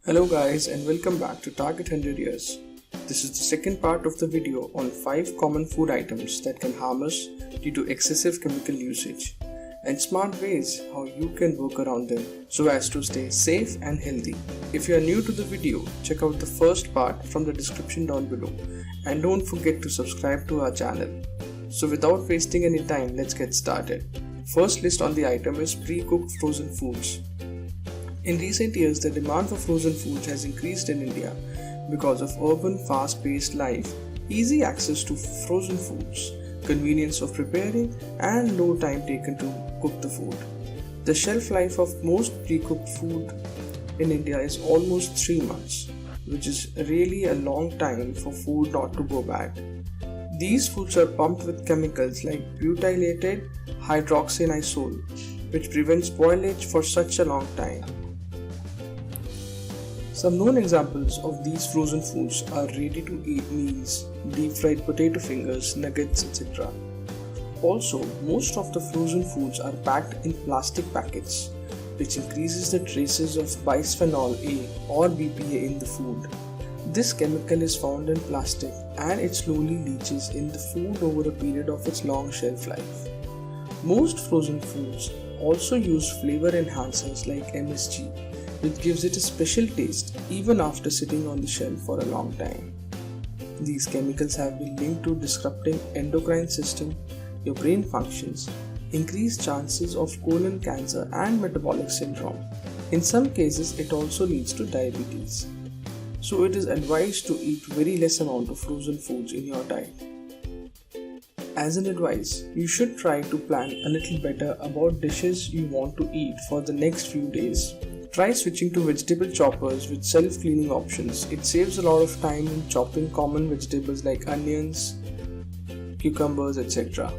Hello guys and welcome back to Target 100 Years. This is the second part of the video on 5 common food items that can harm us due to excessive chemical usage and smart ways how you can work around them so as to stay safe and healthy. If you are new to the video, check out the first part from the description down below and don't forget to subscribe to our channel. So without wasting any time, let's get started. First list on the item is pre-cooked frozen foods. In recent years, the demand for frozen foods has increased in India because of urban fast-paced life, easy access to frozen foods, convenience of preparing, and low time taken to cook the food. The shelf life of most pre-cooked food in India is almost 3 months, which is really a long time for food not to go bad. These foods are pumped with chemicals like butylated hydroxynitrosol, which prevents spoilage for such a long time. Some known examples of these frozen foods are ready-to-eat meals, deep-fried potato fingers, nuggets, etc. Also, most of the frozen foods are packed in plastic packets, which increases the traces of bisphenol A or BPA in the food. This chemical is found in plastic and it slowly leaches in the food over a period of its long shelf life. Most frozen foods also use flavor enhancers like MSG, which gives it a special taste even after sitting on the shelf for a long time. These chemicals have been linked to disrupting endocrine system, your brain functions, increased chances of colon cancer and metabolic syndrome. In some cases, it also leads to diabetes. So it is advised to eat very less amount of frozen foods in your diet. As an advice, you should try to plan a little better about dishes you want to eat for the next few days. Try switching to vegetable choppers with self-cleaning options. It saves a lot of time in chopping common vegetables like onions, cucumbers, etc.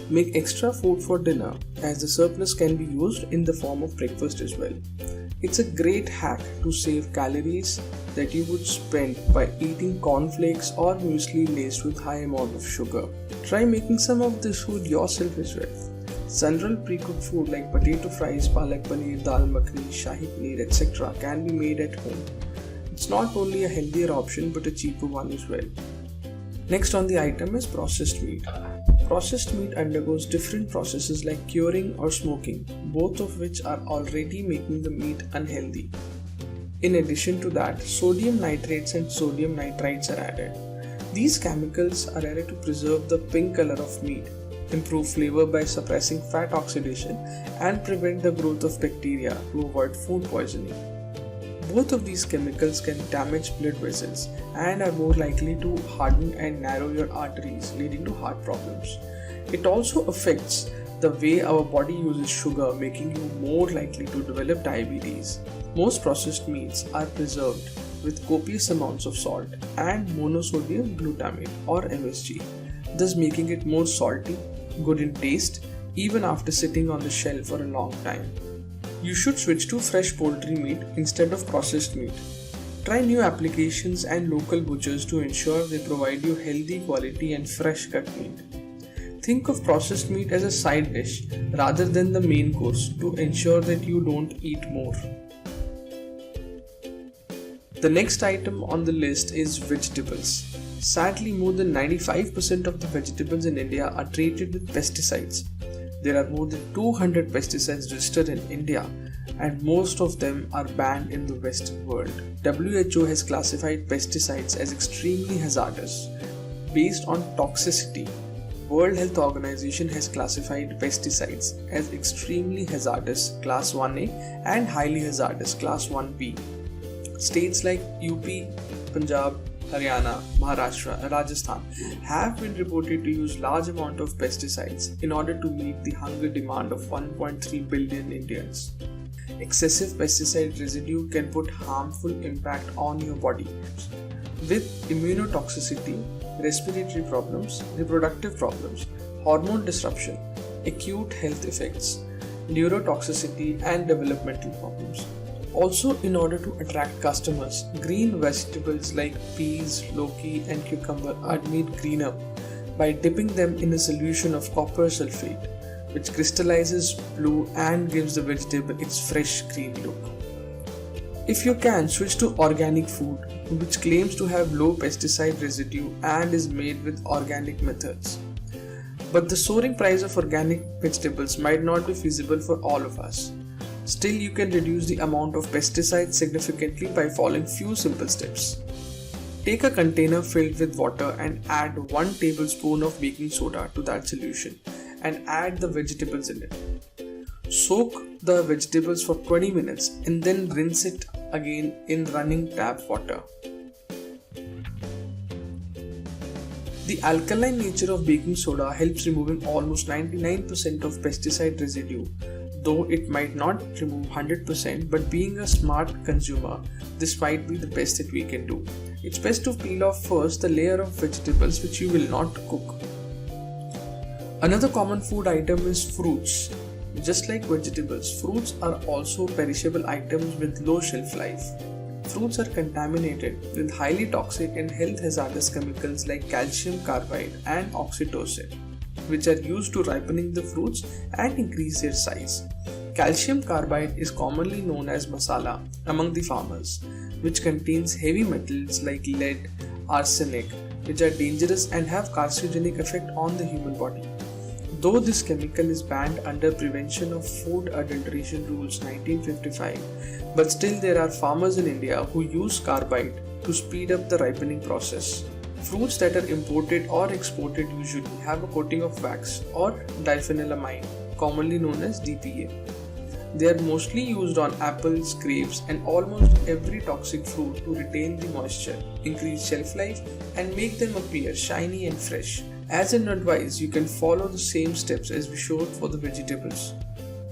Make extra food for dinner as the surplus can be used in the form of breakfast as well. It's a great hack to save calories that you would spend by eating cornflakes or muesli laced with high amount of sugar. Try making some of this food yourself as well. Several pre-cooked food like potato fries, palak paneer, dal makhani, shahi paneer, etc. can be made at home. It's not only a healthier option but a cheaper one as well. Next on the item is processed meat. Processed meat undergoes different processes like curing or smoking, both of which are already making the meat unhealthy. In addition to that, sodium nitrates and sodium nitrites are added. These chemicals are added to preserve the pink color of meat, improve flavor by suppressing fat oxidation, and prevent the growth of bacteria to avoid food poisoning. Both of these chemicals can damage blood vessels and are more likely to harden and narrow your arteries, leading to heart problems. It also affects the way our body uses sugar, making you more likely to develop diabetes. Most processed meats are preserved with copious amounts of salt and monosodium glutamate or MSG, thus making it more salty, good in taste, even after sitting on the shelf for a long time. You should switch to fresh poultry meat instead of processed meat. Try new applications and local butchers to ensure they provide you healthy quality and fresh cut meat. Think of processed meat as a side dish rather than the main course to ensure that you don't eat more. The next item on the list is vegetables. Sadly, more than 95% of the vegetables in India are treated with pesticides. There are more than 200 pesticides registered in India and most of them are banned in the Western world. WHO has classified pesticides as extremely hazardous based on toxicity. World Health Organization has classified pesticides as extremely hazardous class 1A and highly hazardous class 1B. States like UP, Punjab, Haryana, Maharashtra, and Rajasthan have been reported to use large amount of pesticides in order to meet the hunger demand of 1.3 billion Indians. Excessive pesticide residue can put harmful impact on your body with immunotoxicity, respiratory problems, reproductive problems, hormone disruption, acute health effects, neurotoxicity, and developmental problems. Also, in order to attract customers, green vegetables like peas, loki, and cucumber are made greener by dipping them in a solution of copper sulfate, which crystallizes blue and gives the vegetable its fresh green look. If you can, switch to organic food, which claims to have low pesticide residue and is made with organic methods. But the soaring price of organic vegetables might not be feasible for all of us. Still, you can reduce the amount of pesticides significantly by following few simple steps. Take a container filled with water and add 1 tablespoon of baking soda to that solution and add the vegetables in it. Soak the vegetables for 20 minutes and then rinse it again in running tap water. The alkaline nature of baking soda helps removing almost 99% of pesticide residue, though it might not remove 100%, but being a smart consumer, this might be the best that we can do. It's best to peel off first the layer of vegetables which you will not cook. Another common food item is fruits. Just like vegetables, fruits are also perishable items with low shelf life. Fruits are contaminated with highly toxic and health hazardous chemicals like calcium carbide and oxytocin, which are used to ripening the fruits and increase their size. Calcium carbide is commonly known as masala among the farmers, which contains heavy metals like lead, arsenic, which are dangerous and have carcinogenic effect on the human body. Though this chemical is banned under Prevention of Food Adulteration Rules 1955, but still there are farmers in India who use carbide to speed up the ripening process. Fruits that are imported or exported usually have a coating of wax or diphenylamine, commonly known as DPA. They are mostly used on apples, grapes, and almost every toxic fruit to retain the moisture, increase shelf life, and make them appear shiny and fresh. As in advice, you can follow the same steps as we showed for the vegetables.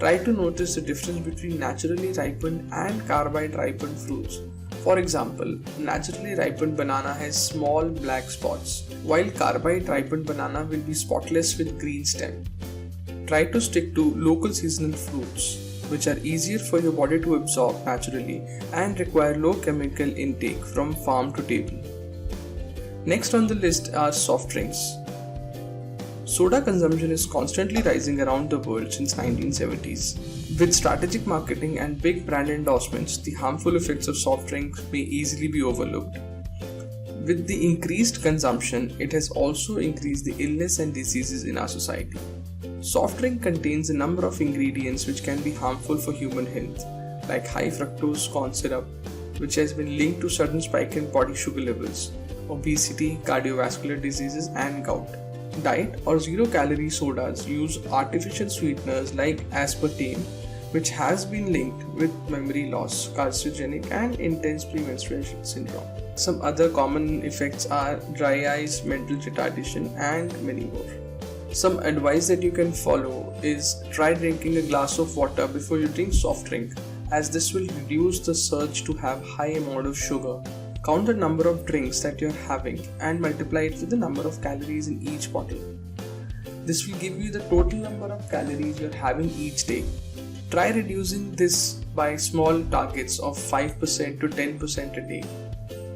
Try to notice the difference between naturally ripened and carbide ripened fruits. For example, naturally ripened banana has small black spots, while carbide ripened banana will be spotless with green stem. Try to stick to local seasonal fruits, which are easier for your body to absorb naturally and require low chemical intake from farm to table. Next on the list are soft drinks. Soda consumption is constantly rising around the world since 1970s. With strategic marketing and big brand endorsements, the harmful effects of soft drinks may easily be overlooked. With the increased consumption, it has also increased the illness and diseases in our society. Soft drink contains a number of ingredients which can be harmful for human health, like high fructose corn syrup, which has been linked to sudden spike in body sugar levels, obesity, cardiovascular diseases, and gout. Diet or zero-calorie sodas use artificial sweeteners like aspartame, which has been linked with memory loss, carcinogenic, and intense premenstruation syndrome. Some other common effects are dry eyes, mental retardation, and many more. Some advice that you can follow is try drinking a glass of water before you drink soft drink, as this will reduce the surge to have high amount of sugar. Count the number of drinks that you're having and multiply it with the number of calories in each bottle. This will give you the total number of calories you're having each day. Try reducing this by small targets of 5% to 10% a day.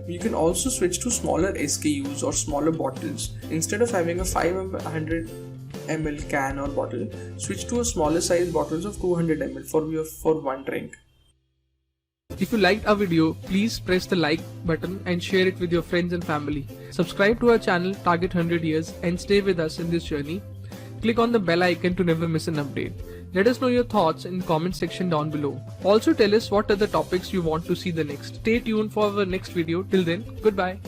You can also switch to smaller SKUs or smaller bottles. Instead of having a 500 ml can or bottle, switch to a smaller size bottles of 200 ml for one drink. If you liked our video, please press the like button and share it with your friends and family. Subscribe to our channel Target 100 Years and stay with us in this journey. Click on the bell icon to never miss an update. Let us know your thoughts in the comment section down below. Also tell us what other topics you want to see the next. Stay tuned for our next video. Till then, goodbye.